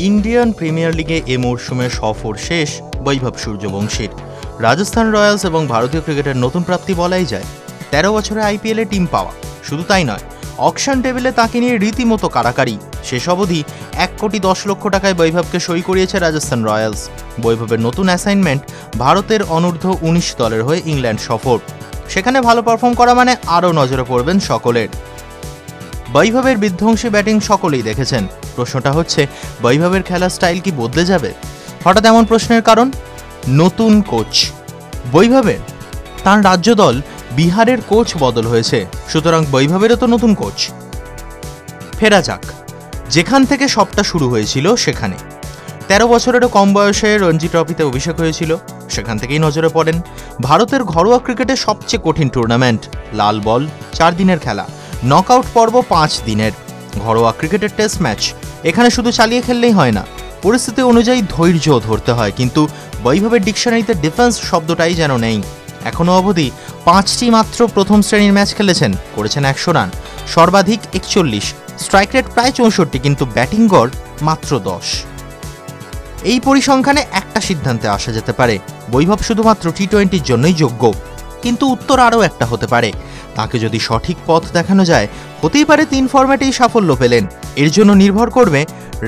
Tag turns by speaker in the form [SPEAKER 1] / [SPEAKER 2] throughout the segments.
[SPEAKER 1] Indian premier লিগে এ মরশুমে সফর শেষ বৈভব সূর্যবংশীর। রাজস্থান রয়্যালস এবং ভারতীয় ক্রিকেটের নতুন প্রাপ্তি বলাই যায়। ১৩ বছরে আইপিএলে টিম পাওয়া, শুধু তাই নয়, অকশন টেবিলে তাকে নিয়ে রীতিমতো কাড়াকাড়ি। শেষ অবধি ১,১০,০০,০০০ টাকায় বৈভবকে সই করিয়েছে রাজস্থান রয়্যালস। বৈভবের নতুন অ্যাসাইনমেন্ট ভারতের অনূর্ধ্ব ১৯ দলের হয়ে ইংল্যান্ড সফর। সেখানে ভালো পারফর্ম করা মানে আরও নজরে পড়বেন সকলের। বৈভবের বিধ্বংসী ব্যাটিং সকলেই দেখেছেন। প্রশ্নটা হচ্ছে, বৈভবের খেলার স্টাইল কি বদলে যাবে? হঠাৎ এমন প্রশ্নের কারণ নতুন কোচ বৈভবের। তার রাজ্য দল বিহারের কোচ বদল হয়েছে, সুতরাং বৈভবেরও তো নতুন কোচ। ফেরা যাক যেখান থেকে সবটা শুরু হয়েছিল সেখানে। ১৩ বছরেরও কম বয়সে রঞ্জি ট্রফিতে অভিষেক হয়েছিল, সেখান থেকেই নজরে পড়েন। ভারতের ঘরোয়া ক্রিকেটের সবচেয়ে কঠিন টুর্নামেন্ট, লাল বল, ৪ দিনের খেলা, নকআউট পর্ব ৫ দিনের। ঘরোয়া ক্রিকেটের টেস্ট ম্যাচ, এখানে শুধু চালিয়ে খেললেই হয় না, পরিস্থিতি অনুযায়ী ধৈর্য ধরতে হয়। কিন্তু বৈভবের ডিকশনারিতে ডিফেন্স শব্দটাই যেন নেই। এখনও অবধি ৫টি মাত্র প্রথম শ্রেণীর ম্যাচ খেলেছেন, করেছেন ১০০ রান, সর্বাধিক ৪১, স্ট্রাইক রেট প্রায় ৬৪, কিন্তু ব্যাটিং গড় মাত্র ১০। এই পরিসংখ্যানে একটা সিদ্ধান্তে আসা যেতে পারে, বৈভব শুধুমাত্র টি-20-র জন্যই যোগ্য। কিন্তু উত্তর আরও একটা হতে পারে, তাকে যদি সঠিক পথ দেখানো যায়, হতেই পারে ৩ ফরম্যাটেই সাফল্য পেলেন। এর জন্য নির্ভর করবে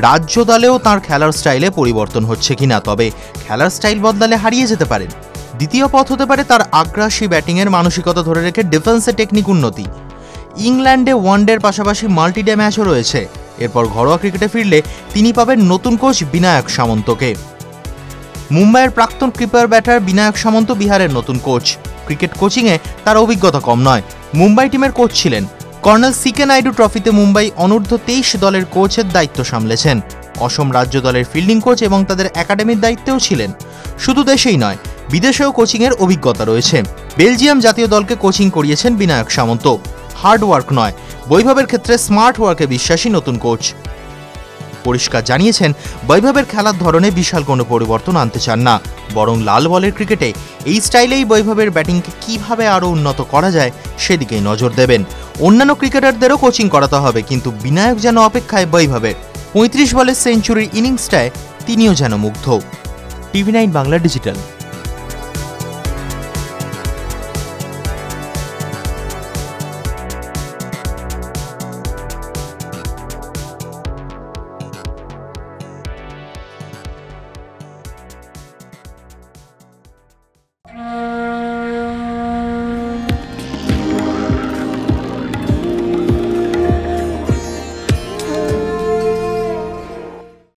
[SPEAKER 1] রাজ্য দলেও তাঁর খেলার স্টাইলে পরিবর্তন হচ্ছে কিনা। তবে খেলার স্টাইল বদলালে হারিয়ে যেতে পারেন। দ্বিতীয় পথ হতে পারে তার আগ্রাসী ব্যাটিংয়ের মানসিকতা ধরে রেখে ডিফেন্সে টেকনিক উন্নতি। ইংল্যান্ডে ওয়ানডের পাশাপাশি মাল্টিডে ম্যাচও রয়েছে। এরপর ঘরোয়া ক্রিকেটে ফিরলে তিনি পাবেন নতুন কোচ বিনায়ক সামন্তকে। মুম্বাইয়ের প্রাক্তন কিপার ব্যাটার বিনায়ক সামন্ত বিহারের নতুন কোচ। ক্রিকেট কোচিংয়ে তার অভিজ্ঞতা কম নয়, মুম্বাই টিমের কোচ ছিলেন। কর্নেল সিকে নাইডু ট্রফিতে মুম্বাই অনূর্ধ্ব ২৩ দলের কোচের দায়িত্ব সামলেছেন। অসম রাজ্য দলের ফিল্ডিং কোচ এবং তাদের একাডেমির দায়িত্বেও ছিলেন। শুধু দেশেই নয়, বিদেশেও কোচিংয়ের অভিজ্ঞতা রয়েছে। বেলজিয়াম জাতীয় দলকে কোচিং করিয়েছেন বিনায়ক সামন্ত। হার্ড ওয়ার্ক নয়, বৈভবের ক্ষেত্রে স্মার্ট ওয়ার্কে বিশ্বাসী নতুন কোচ। পরিষ্কার জানিয়েছেন, বৈভবের খেলার ধরনে বিশাল কোনো পরিবর্তন আনতে চান না, বরং লাল বলের ক্রিকেটে এই স্টাইলেই বৈভবের ব্যাটিংকে কিভাবে আরও উন্নত করা যায় সেদিকেই নজর দেবেন। অন্যান্য ক্রিকেটারদেরও কোচিং করাতে হবে, কিন্তু বিনায়ক যেন অপেক্ষায় বৈভবের ৩৫ বলের সেঞ্চুরির ইনিংসটায় তিনিও যেন মুগ্ধ। টিভি9 বাংলা ডিজিটাল।